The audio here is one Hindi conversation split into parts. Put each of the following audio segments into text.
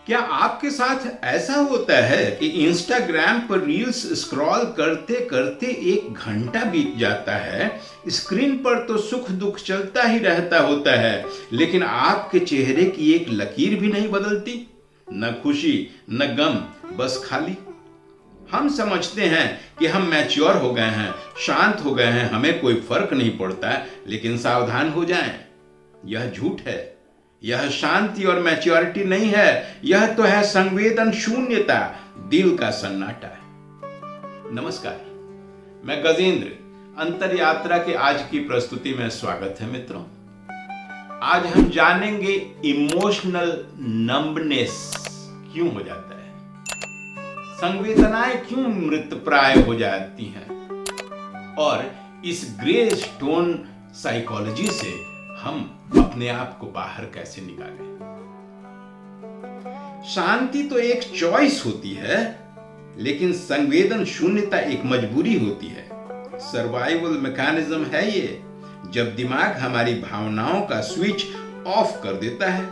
क्या आपके साथ ऐसा होता है कि इंस्टाग्राम पर रील्स स्क्रॉल करते करते 1 घंटा बीत जाता है, स्क्रीन पर तो सुख दुख चलता ही रहता होता है, लेकिन आपके चेहरे की एक लकीर भी नहीं बदलती? न खुशी न गम, बस खाली। हम समझते हैं कि हम मैच्योर हो गए हैं, शांत हो गए हैं, हमें कोई फर्क नहीं पड़ता, लेकिन सावधान हो जाएं, यह झूठ है। यह शांति और मैच्योरिटी नहीं है, यह तो है संवेदन शून्यता, दिल का सन्नाटा। नमस्कार, मैं गजेंद्र अंतर यात्रा के आज की प्रस्तुति में स्वागत है। मित्रों, आज हम जानेंगे इमोशनल नंबनेस क्यों हो जाता है, संवेदनाएं क्यों मृतप्राय हो जाती हैं, और इस ग्रे स्टोन साइकोलॉजी से हम अपने आप को बाहर कैसे निकालें। शांति तो एक चॉइस होती है, लेकिन संवेदन शून्यता एक मजबूरी होती है। सर्वाइवल मैकेनिज्म है ये, जब दिमाग हमारी भावनाओं का स्विच ऑफ कर देता है,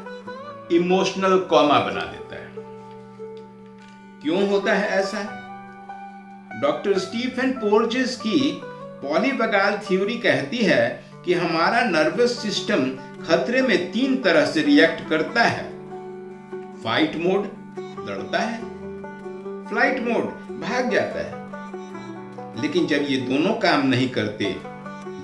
इमोशनल कोमा बना देता है। क्यों होता है ऐसा? डॉक्टर स्टीफन पोर्जेस की पॉलीवैगल थ्योरी कहती है कि हमारा नर्वस सिस्टम खतरे में 3 तरह से रिएक्ट करता है। फाइट मोड, लड़ता है, फ्लाइट मोड, भाग जाता है। लेकिन जब ये दोनों काम नहीं करते,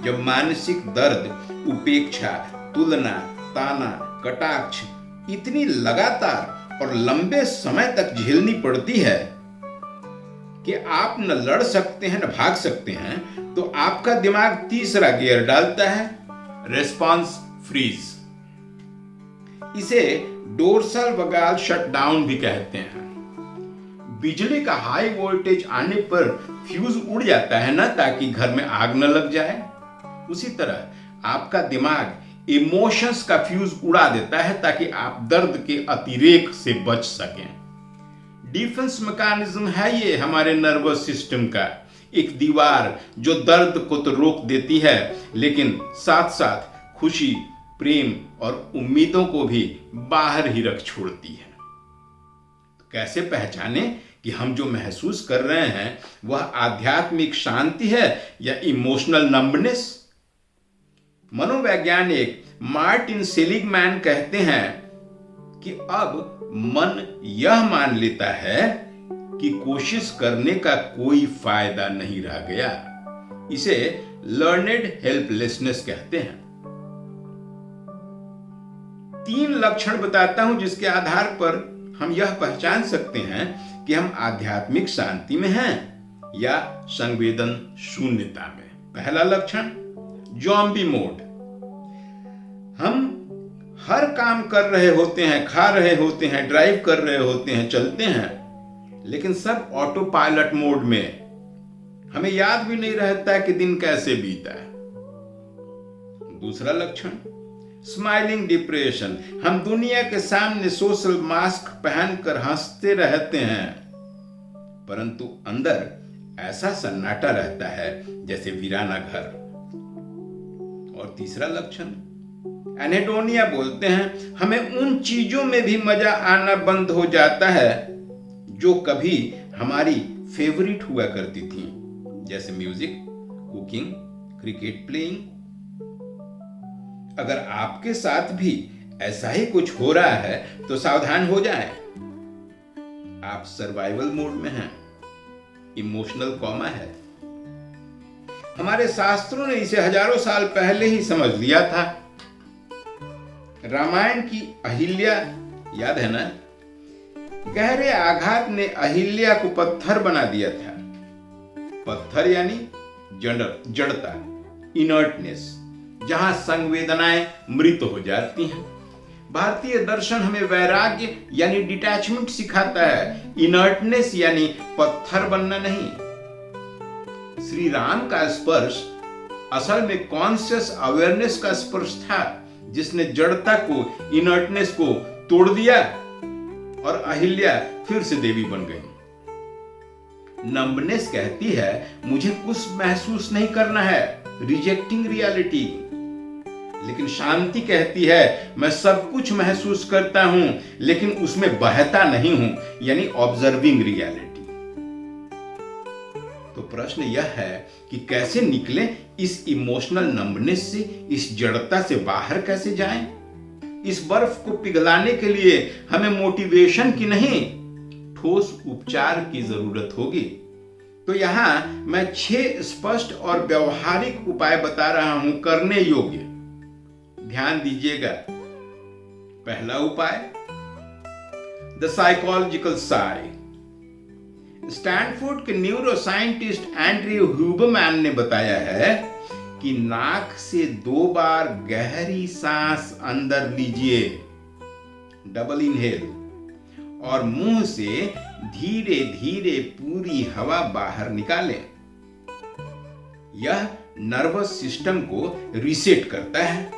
जब मानसिक दर्द, उपेक्षा, तुलना, ताना, कटाक्ष इतनी लगातार और लंबे समय तक झेलनी पड़ती है कि आप न लड़ सकते हैं न भाग सकते हैं, तो आपका दिमाग तीसरा गियर डालता है, रेस्पॉन्स फ्रीज। इसे डोर्सल वगाल शटडाउन भी कहते हैं। बिजली का हाई वोल्टेज आने पर फ्यूज उड़ जाता है ना, ताकि घर में आग न लग जाए। उसी तरह आपका दिमाग इमोशंस का फ्यूज उड़ा देता है, ताकि आप दर्द के अतिरेक से बच सकें। डिफेंस मैकेनिज्म है ये हमारे नर्वस सिस्टम का, एक दीवार जो दर्द को तो रोक देती है, लेकिन साथ साथ खुशी, प्रेम और उम्मीदों को भी बाहर ही रख छोड़ती है। तो कैसे पहचाने कि हम जो महसूस कर रहे हैं वह आध्यात्मिक शांति है या इमोशनल नंबनेस? मनोवैज्ञानिक मार्टिन सेलिगमैन कहते हैं कि अब मन यह मान लेता है कि कोशिश करने का कोई फायदा नहीं रह गया। इसे लर्नेड हेल्पलेसनेस कहते हैं। 3 लक्षण बताता हूं जिसके आधार पर हम यह पहचान सकते हैं कि हम आध्यात्मिक शांति में हैं या संवेदन शून्यता में। पहला लक्षण, ज़ॉम्बी मोड। हम हर काम कर रहे होते हैं, खा रहे होते हैं, ड्राइव कर रहे होते हैं, चलते हैं, लेकिन सब ऑटो पायलट मोड में। हमें याद भी नहीं रहता कि दिन कैसे बीता है। दूसरा लक्षण, स्माइलिंग डिप्रेशन। हम दुनिया के सामने सोशल मास्क पहनकर हंसते रहते हैं, परंतु अंदर ऐसा सन्नाटा रहता है जैसे वीराना घर। और तीसरा लक्षण, एनेडोनिया बोलते हैं। हमें उन चीजों में भी मजा आना बंद हो जाता है जो कभी हमारी फेवरेट हुआ करती थी, जैसे म्यूजिक, कुकिंग, क्रिकेट प्लेइंग। अगर आपके साथ भी ऐसा ही कुछ हो रहा है तो सावधान हो जाएं। आप सर्वाइवल मोड में हैं, इमोशनल कोमा है। हमारे शास्त्रों ने इसे हजारों साल पहले ही समझ लिया था। रामायण की अहिल्या याद है ना? गहरे आघात ने अहिल्या को पत्थर बना दिया था। पत्थर यानी जड़ता, इनर्टनेस, जहां संवेदनाएं मृत हो जाती हैं। भारतीय दर्शन हमें वैराग्य यानी डिटैचमेंट सिखाता है, इनर्टनेस यानी पत्थर बनना नहीं। श्री राम का स्पर्श असल में कॉन्शियस अवेयरनेस का स्पर्श था, जिसने जड़ता को, इनर्टनेस को तोड़ दिया और अहिल्या फिर से देवी बन गई। नंबनेस कहती है मुझे कुछ महसूस नहीं करना है, रिजेक्टिंग रियलिटी। लेकिन शांति कहती है मैं सब कुछ महसूस करता हूं लेकिन उसमें बहता नहीं हूं, यानी ऑब्जर्विंग रियलिटी। तो प्रश्न यह है कि कैसे निकलें इस इमोशनल नंबनेस से, इस जड़ता से बाहर कैसे जाएं? इस बर्फ को पिघलाने के लिए हमें मोटिवेशन की नहीं, ठोस उपचार की जरूरत होगी। तो यहां मैं 6 स्पष्ट और व्यवहारिक उपाय बता रहा हूं करने योग्य। ध्यान दीजिएगा। पहला उपाय, द साइकोलॉजिकल साई। स्टैनफोर्ड के न्यूरो साइंटिस्ट एंड्रयू ह्यूबरमैन ने बताया है कि नाक से 2 बार गहरी सांस अंदर लीजिए, डबल इनहेल, और मुंह से धीरे धीरे पूरी हवा बाहर निकालें। यह नर्वस सिस्टम को रीसेट करता है,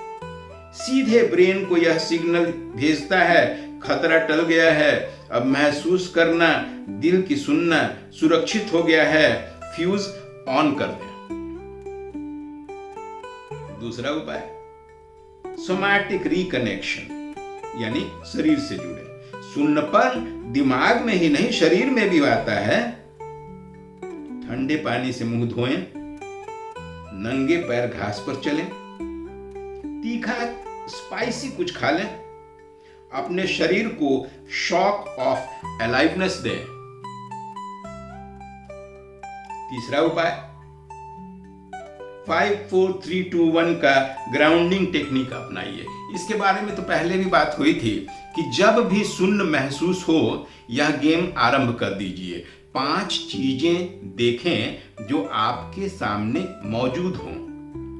सीधे ब्रेन को यह सिग्नल भेजता है खतरा टल गया है, अब महसूस करना, दिल की सुनना सुरक्षित हो गया है, फ्यूज ऑन कर दें। दूसरा उपाय, सोमैटिक रिकनेक्शन, यानी शरीर से जुड़े। सुन्नपन दिमाग में ही नहीं शरीर में भी आता है। ठंडे पानी से मुंह धोएं, नंगे पैर घास पर चलें, तीखा स्पाइसी कुछ खा लें, अपने शरीर को शॉक ऑफ अलाइवनेस दें। तीसरा उपाय, 5 4 3 2 1 का ग्राउंडिंग टेक्निक अपनाइए। इसके बारे में तो पहले भी बात हुई थी कि जब भी शून्य महसूस हो यह गेम आरंभ कर दीजिए। 5 चीजें देखें जो आपके सामने मौजूद हों,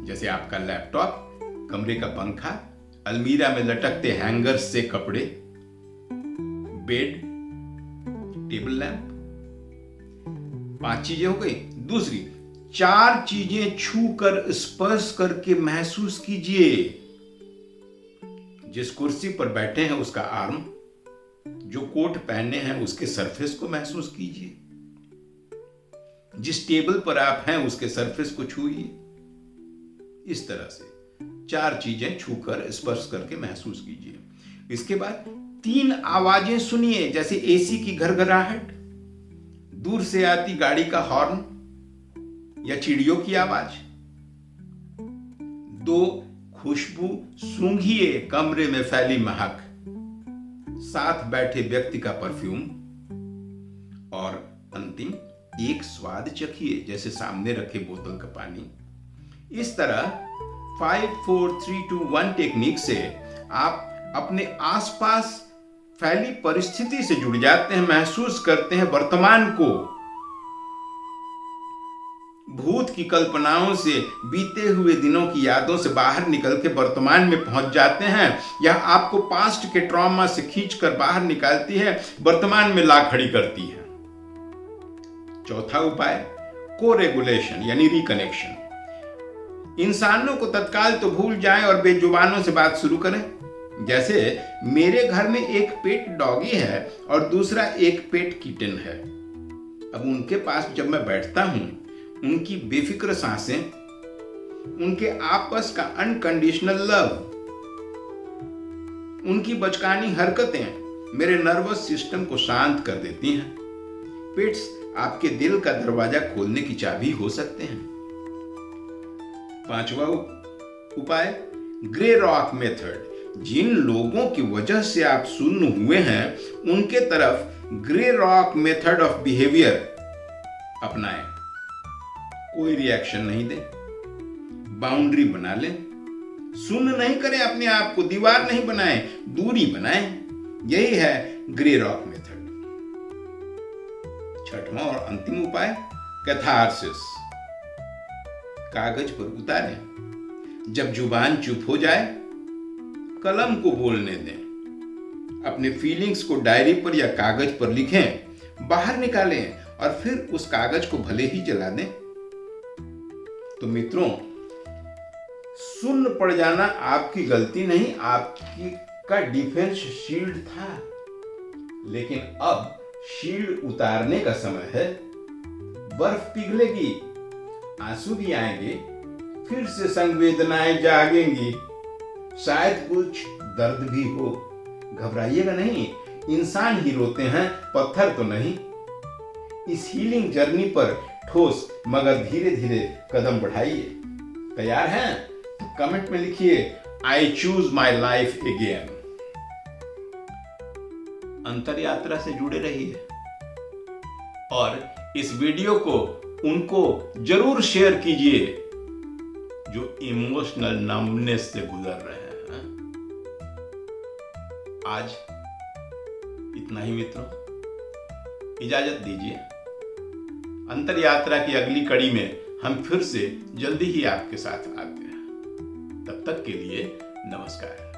जैसे आपका लैपटॉप, कमरे का पंखा, अलमीरा में लटकते हैंगर्स से कपड़े, बेड, टेबल लैंप। 5 चीजें हो गई। दूसरी, 4 चीजें छू कर स्पर्श करके महसूस कीजिए। जिस कुर्सी पर बैठे हैं उसका आर्म, जो कोट पहने हैं उसके सरफेस को महसूस कीजिए, जिस टेबल पर आप हैं उसके सरफेस को छूइए। इस तरह से 4 चीजें छूकर स्पर्श करके महसूस कीजिए। इसके बाद 3 आवाजें सुनिए, जैसे एसी की घरघराहट, दूर से आती गाड़ी का हॉर्न या चिड़ियों की आवाज। 2 खुशबू सूंघिए, कमरे में फैली महक, साथ बैठे व्यक्ति का परफ्यूम। और अंतिम, 1 स्वाद चखिए, जैसे सामने रखे बोतल का पानी। इस तरह 5 4 3 2 1 टेक्निक से आप अपने आसपास फैली परिस्थिति से जुड़ जाते हैं, महसूस करते हैं वर्तमान को। भूत की कल्पनाओं से, बीते हुए दिनों की यादों से बाहर निकल के वर्तमान में पहुंच जाते हैं। यह आपको पास्ट के ट्रॉमा से खींचकर बाहर निकालती है, वर्तमान में ला खड़ी करती है। चौथा उपाय, को रेगुलेशन यानी रिकनेक्शन। इंसानों को तत्काल तो भूल जाएं और बेजुबानों से बात शुरू करें। जैसे मेरे घर में एक पेट डॉगी है और दूसरा एक पेट किटन है। अब उनके पास जब मैं बैठता हूं, उनकी बेफिक्र सांसें, उनके आपस का अनकंडीशनल लव, उनकी बचकानी हरकतें मेरे नर्वस सिस्टम को शांत कर देती हैं। पेट्स आपके दिल का दरवाजा खोलने की चाबी हो सकते हैं। 5वां उपाय, ग्रे रॉक मेथड। जिन लोगों की वजह से आप सुन्न हुए हैं उनके तरफ grey rock method of behaviour अपनाएं। कोई रिएक्शन नहीं दें, बाउंड्री बना लें, सुन्न नहीं करें, अपने आप को दीवार नहीं बनाएं, दूरी बनाएं। यही है ग्रे रॉक मेथड। 6वां और अंतिम उपाय, कैथारसिस। कागज पर उतारें। जब जुबान चुप हो जाए, कलम को बोलने दें। अपने फीलिंग्स को डायरी पर या कागज पर लिखें, बाहर निकालें और फिर उस कागज को भले ही जला दें। तो मित्रों, सुन्न पड़ जाना आपकी गलती नहीं, आपकी का डिफेंस शील्ड था। लेकिन अब शील्ड उतारने का समय है। बर्फ पिघलेगी, आंसू भी आएंगे, फिर से संवेदनाएं जागेंगी, शायद कुछ दर्द भी हो। घबराइएगा नहीं, इंसान ही रोते हैं, पत्थर तो नहीं। इस हीलिंग जर्नी पर ठोस मगर धीरे धीरे कदम बढ़ाइए। तैयार हैं? तो कमेंट में लिखिए, I choose my life again. अंतर यात्रा से जुड़े रहिए और इस वीडियो को उनको जरूर शेयर कीजिए जो इमोशनल नंबनेस से गुजर रहे हैं। आज इतना ही मित्रों, इजाजत दीजिए। अंतर यात्रा की अगली कड़ी में हम फिर से जल्दी ही आपके साथ आते हैं। तब तक के लिए नमस्कार।